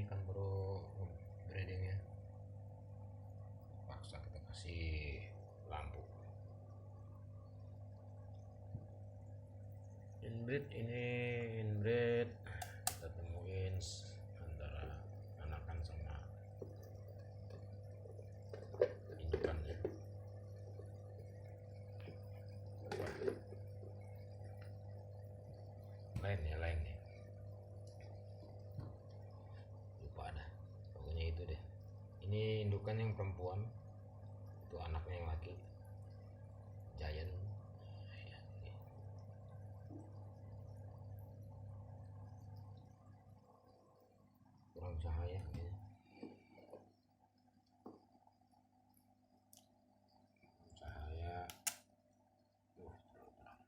ini kan baru breeding ya, paksa kita kasih lampu. Inbreed kita temuin antara anakan sama indukannya. Lain nih, lupa dah, pokoknya itu deh. Ini indukan yang perempuan, itu anaknya yang laki, giant ya, ini. Kurang cahaya ya. Cahaya terang.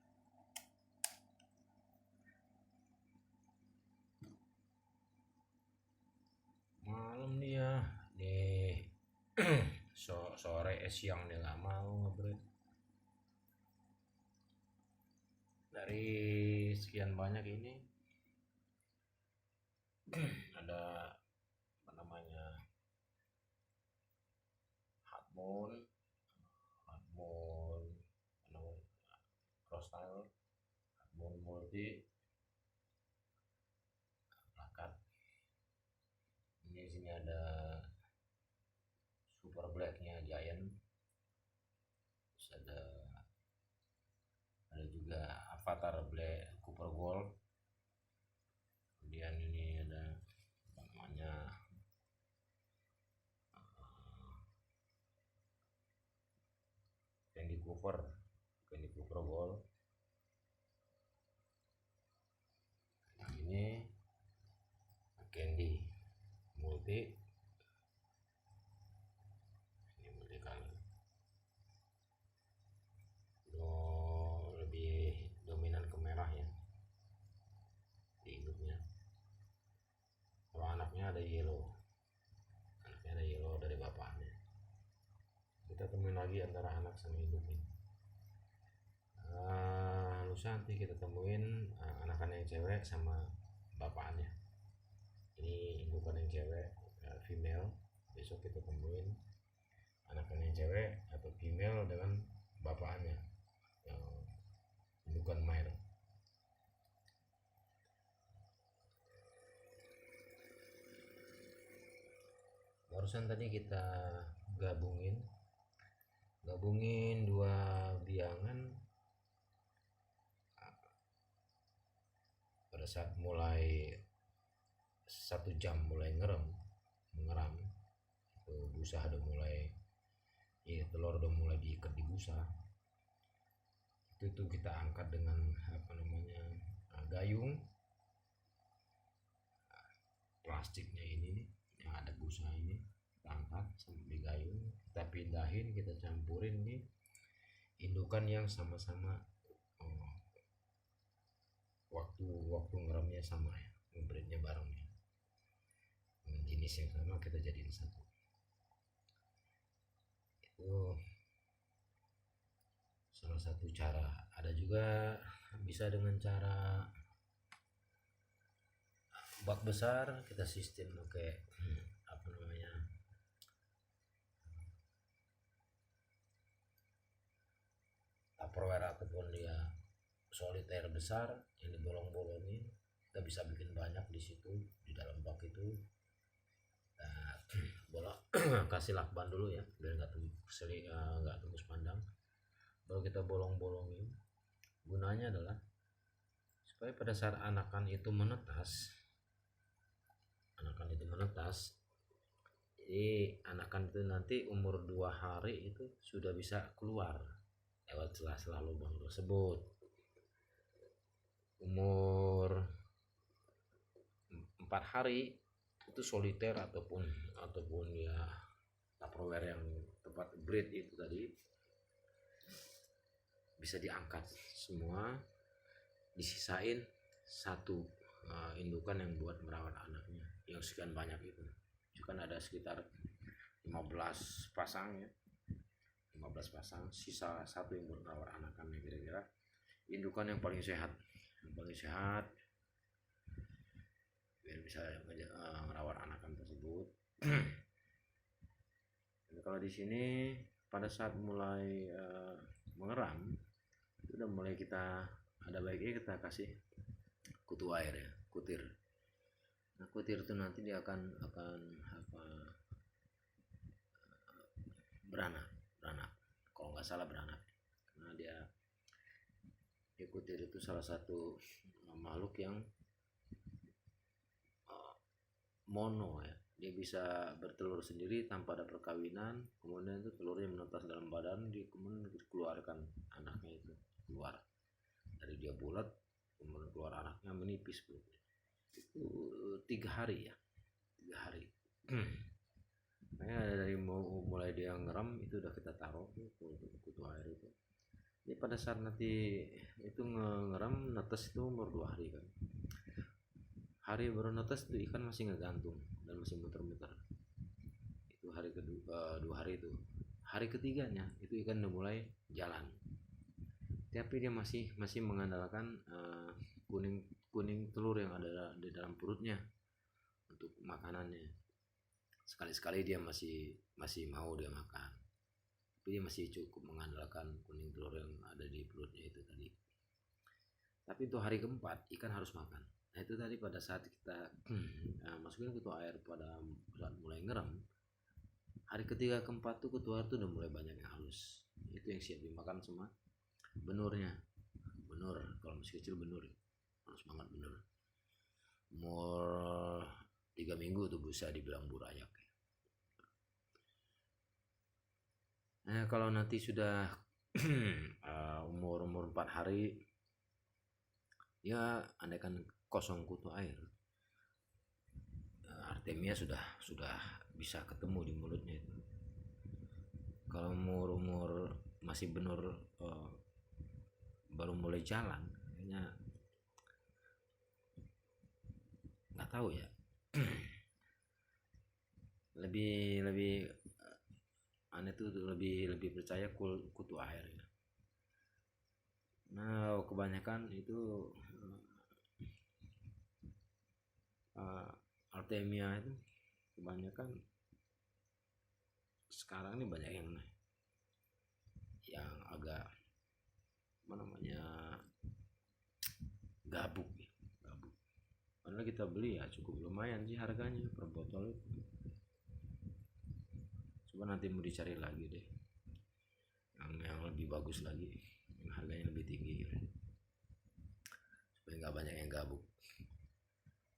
Malam dia nih sore siang dia nggak mau ngebreed. Dari sekian banyak ini ada apa namanya, Hardmoon cross style, Hardmoon multi plakat. Ini sini ada super blacknya giant, terus ada juga avatar black cooper gold. Kemudian ini ada apa namanya, Candy Cooper gold. Yang ini Candy multi, ini multi color. Lebih dominan ke merah ya di induknya. Kalau anaknya ada yellow dari bapaknya. Kita temuin lagi antara anak sama induk ini. Lusa nanti kita temuin anakan yang cewek sama bapaknya. Ini indukan yang cewek, female. Besok kita temuin anakan yang cewek atau female dengan bapaknya yang indukan male. Barusan tadi kita gabungin dua biangan pada saat mulai 1 jam mulai mengeram itu busa udah mulai telur udah mulai diikat di busa. Itu kita angkat dengan apa namanya, gayung plastiknya ini nih, yang ada busa ini kita angkat sampai gayung, kita pindahin, kita campurin nih indukan yang sama-sama waktu ngeramnya sama ya, ngebreednya bareng ya, dengan jenis yang sama kita jadiin satu. Itu salah satu cara. Ada juga bisa dengan cara bak besar, kita sistem pakai apa namanya, tupperware ataupun dia solitaire besar yang dibolong-bolongin. Kita bisa bikin banyak di situ, di dalam bak itu. Kasih lakban dulu ya biar nggak tembus pandang, baru kita bolong-bolongin. Gunanya adalah supaya pada saat anakan itu menetas, jadi anakan itu nanti umur 2 hari itu sudah bisa keluar lewat sela-sela lubang tersebut. Umur 4 hari itu soliter ataupun ya tupperware yang tempat breed itu tadi bisa diangkat semua, disisain satu indukan yang buat merawat anaknya yang sekian banyak itu. Kan ada sekitar 15 pasang ya, 15 pasang, sisa satu yang buat merawat anakannya. Kira-kira indukan yang paling sehat biar bisa merawat anakan kalau di sini pada saat mulai mengeram itu udah mulai kita ada baiknya kita kasih kutu air ya, kutir. Nah kutir itu nanti dia akan apa, beranak kalau nggak salah beranak, karena dia kutir itu salah satu makhluk yang mono ya, dia bisa bertelur sendiri tanpa ada perkawinan, kemudian itu telurnya menetas dalam badan, kemudian dikeluarkan anaknya itu keluar dari dia bulat, kemudian keluar anaknya menipis itu 3 hari ya, 3 hari. Makanya dari mulai dia ngeram itu udah kita taruh tuh kutu air itu. Jadi pada saat nanti itu ngeram netes itu umur 2 hari kan. Hari baru netes itu ikan masih ngegantung dan masih muter-muter. Itu hari kedua, 2 hari itu. Hari ketiganya itu ikan udah mulai jalan. Tapi dia masih mengandalkan kuning telur yang ada di dalam perutnya untuk makanannya. Sekali-sekali dia masih mau dia makan, tapi dia masih cukup mengandalkan kuning telur yang ada di perutnya itu tadi. Tapi untuk hari keempat ikan harus makan. Nah itu tadi pada saat kita masukin kutu air pada saat mulai ngeram, hari ketiga keempat tuh kutu air tuh udah mulai banyak yang halus, itu yang siap dimakan sama benurnya. Benur kalau masih kecil benur harus banget benur. Umur 3 minggu tuh bisa dibilang burayak. Nah kalau nanti sudah umur 4 hari ya, andaikan kosong kutu air, Artemia sudah bisa ketemu di mulutnya itu. Kalau umur masih benur baru mulai jalan, kayaknya nggak tahu ya. lebih aneh tuh lebih percaya kutu air ya. Nah kebanyakan itu Artemia itu kebanyakan sekarang ini banyak yang agak gabuk. Padahal kita beli ya cukup lumayan sih harganya per botol itu. Coba nanti mau dicari lagi deh yang lebih bagus lagi, yang harganya lebih tinggi supaya nggak banyak yang gabuk.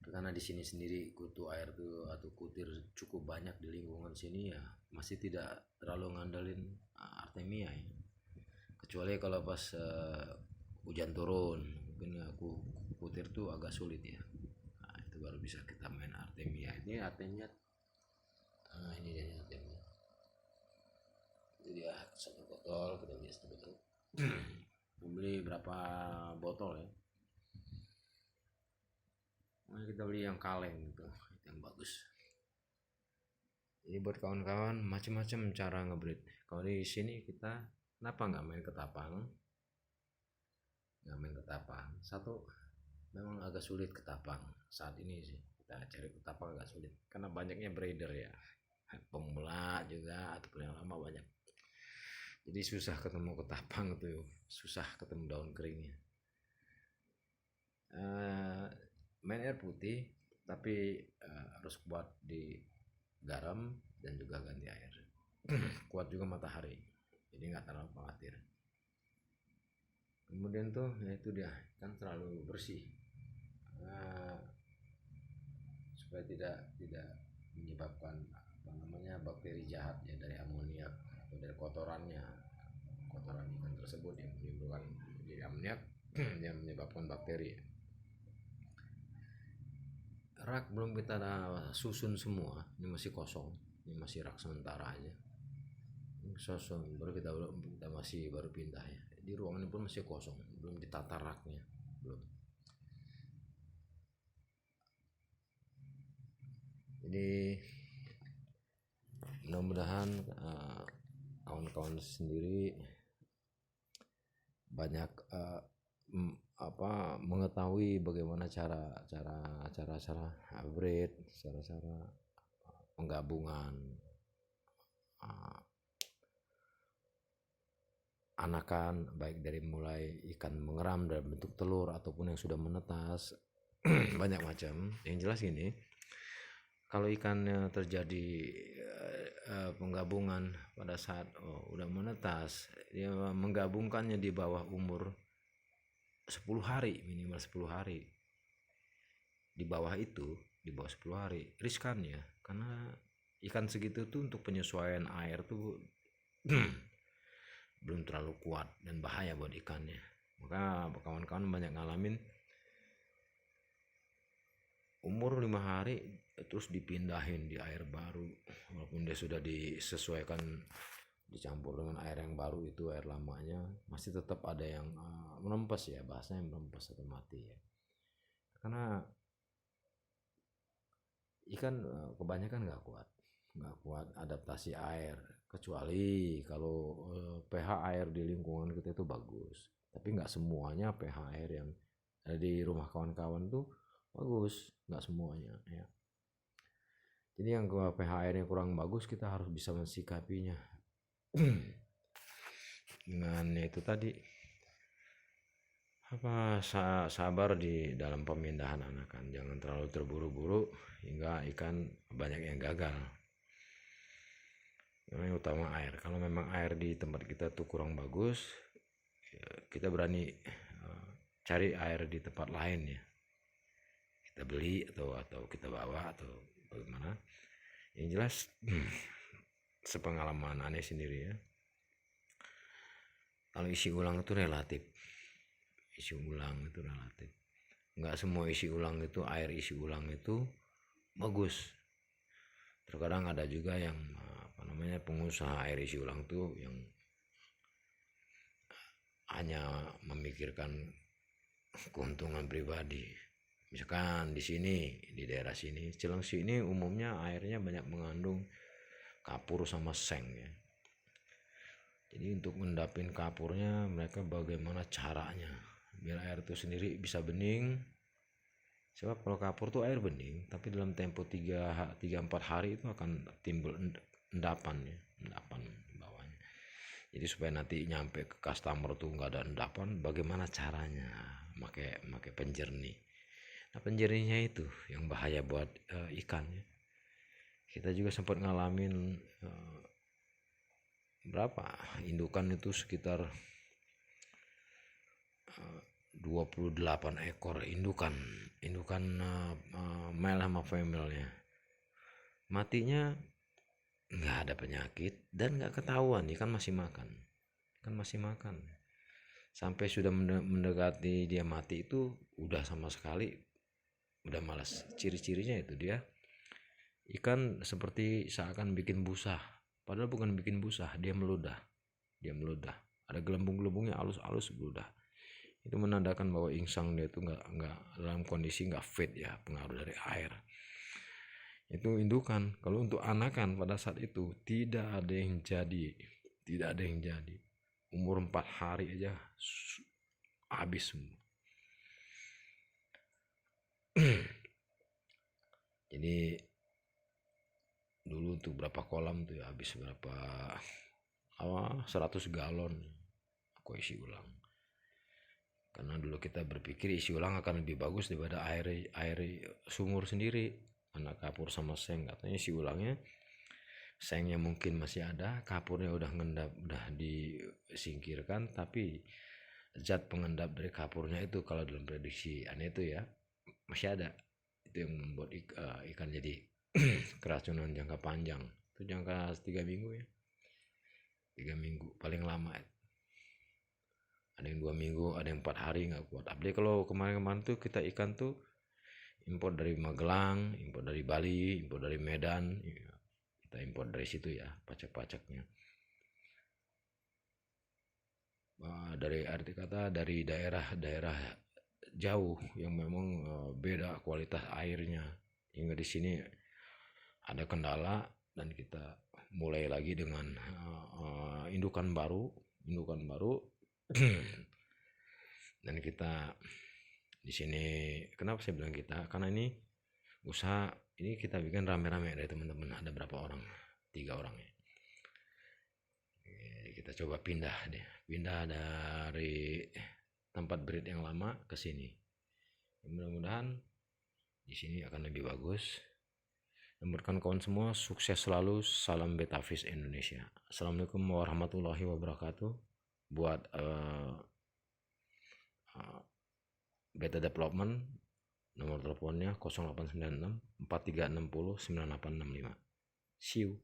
Karena di sini sendiri kutu air tuh atau kutir cukup banyak di lingkungan sini ya, masih tidak terlalu ngandelin Artemia ya. Kecuali kalau pas hujan turun mungkin kutir tuh agak sulit ya. Nah, itu baru bisa kita main Artemia. Ini Artemia, ini dia Artemia. Itu dia satu botol, kita beli satu botol. Beli berapa botol ya? Nah, kita beli yang kaleng gitu, yang bagus. Jadi buat kawan-kawan macam-macam cara ngebreed. Kalau di sini kita kenapa nggak main ketapang? Satu, memang agak sulit ketapang saat ini sih. Kita cari ketapang agak sulit karena banyaknya breeder ya. Pemula juga ataupun yang lama banyak. Jadi susah ketemu ketapang tuh, susah ketemu daun keringnya. Main air putih tapi harus kuat di garam dan juga ganti air. Kuat juga matahari, jadi nggak terlalu khawatir. Kemudian tuh ya itu dia kan terlalu bersih supaya tidak menyebabkan bakteri jahat ya dari amoniak atau dari kotoran ikan tersebut yang menimbulkan jadi amoniak yang menyebabkan bakteri. Rak belum kita susun semua, ini masih kosong, ini masih rak sementara aja. Susun baru kita masih baru pindah ya. Di ruangan ini pun masih kosong, belum ditata raknya, belum. Jadi mudah-mudahan kawan-kawan sendiri banyak mengetahui bagaimana cara breed, cara penggabungan anakan, baik dari mulai ikan mengeram dalam bentuk telur ataupun yang sudah menetas. Banyak macam. Yang jelas gini, kalau ikannya terjadi penggabungan pada saat udah menetas, dia menggabungkannya di bawah umur 10 hari, minimal 10 hari. Di bawah 10 hari riskan ya, karena ikan segitu tuh untuk penyesuaian air tuh belum terlalu kuat dan bahaya buat ikannya. Maka kawan-kawan banyak ngalamin umur 5 hari terus dipindahin di air baru, walaupun dia sudah disesuaikan dicampur dengan air yang baru, itu air lamanya masih tetap ada yang merempes ya, bahasanya merempes atau mati ya, karena ikan kebanyakan nggak kuat adaptasi air, kecuali kalau pH air di lingkungan kita itu bagus. Tapi nggak semuanya pH air yang ada di rumah kawan-kawan tuh bagus, nggak semuanya ya. Jadi yang pH airnya kurang bagus kita harus bisa mensikapinya dengan itu tadi, sabar di dalam pemindahan anakan, jangan terlalu terburu-buru hingga ikan banyak yang gagal. Yang utama air, kalau memang air di tempat kita tuh kurang bagus, kita berani cari air di tempat lain ya, kita beli atau kita bawa atau bagaimana. Yang jelas sepengalaman aneh sendiri ya, kalau isi ulang itu relatif, nggak semua isi ulang itu, air isi ulang itu bagus. Terkadang ada juga yang pengusaha air isi ulang tuh yang hanya memikirkan keuntungan pribadi. Misalkan di sini, di daerah sini, Cilengsi ini umumnya airnya banyak mengandung kapur sama seng ya. Jadi untuk mendapin kapurnya, mereka bagaimana caranya biar air itu sendiri bisa bening. Sebab kalau kapur tuh air bening, tapi dalam tempo 3-4 hari itu akan timbul endapan ya, endapan bawahnya. Jadi supaya nanti nyampe ke customer tuh nggak ada endapan, bagaimana caranya? Pakai penjernih. Nah, penjernihnya itu yang bahaya buat ikan ya. Kita juga sempat ngalamin berapa indukan itu sekitar 28 ekor indukan male sama female-nya. Matinya nggak ada penyakit dan nggak ketahuan, ikan masih makan. Sampai sudah mendekati dia mati itu udah sama sekali udah malas. Ciri-cirinya itu dia ikan seperti seakan bikin busa, padahal bukan bikin busa, dia meludah. Ada gelembung-gelembungnya halus-halus meludah. Itu menandakan bahwa insang dia itu nggak dalam kondisi nggak fit ya, pengaruh dari air. Itu indukan. Kalau untuk anakan pada saat itu tidak ada yang jadi. Umur 4 hari aja habis semua. Jadi dulu tuh berapa kolam tuh ya, habis berapa 100 galon aku isi ulang. Karena dulu kita berpikir isi ulang akan lebih bagus daripada air sumur sendiri, karena kapur sama seng. Katanya isi ulangnya sengnya mungkin masih ada, kapurnya udah ngendap, udah disingkirkan, tapi zat pengendap dari kapurnya itu kalau dalam prediksi aneh itu ya masih ada. Itu yang membuat ikan jadi keracunan jangka panjang. Itu jangka 3 minggu ya, 3 minggu paling lama. Ada yang 2 minggu, ada yang 4 hari nggak kuat. Apalagi kalau kemarin-kemarin tuh kita ikan tuh impor dari Magelang, impor dari Bali, impor dari Medan, kita impor dari situ ya pacak-pacaknya. Dari arti kata dari daerah jauh yang memang beda kualitas airnya, hingga di sini ada kendala dan kita mulai lagi dengan indukan baru dan kita di sini. Kenapa saya bilang kita? Karena ini usaha ini kita bikin rame-rame dari teman-teman. Ada berapa orang? 3 orang ya. kita coba pindah dari tempat breed yang lama ke sini. Mudah-mudahan di sini akan lebih bagus. Buat kawan-kawan semua, sukses selalu. Salam Betafish Indonesia. Assalamualaikum warahmatullahi wabarakatuh. Buat Beta Development, nomor teleponnya 0896 4360 9865. See you.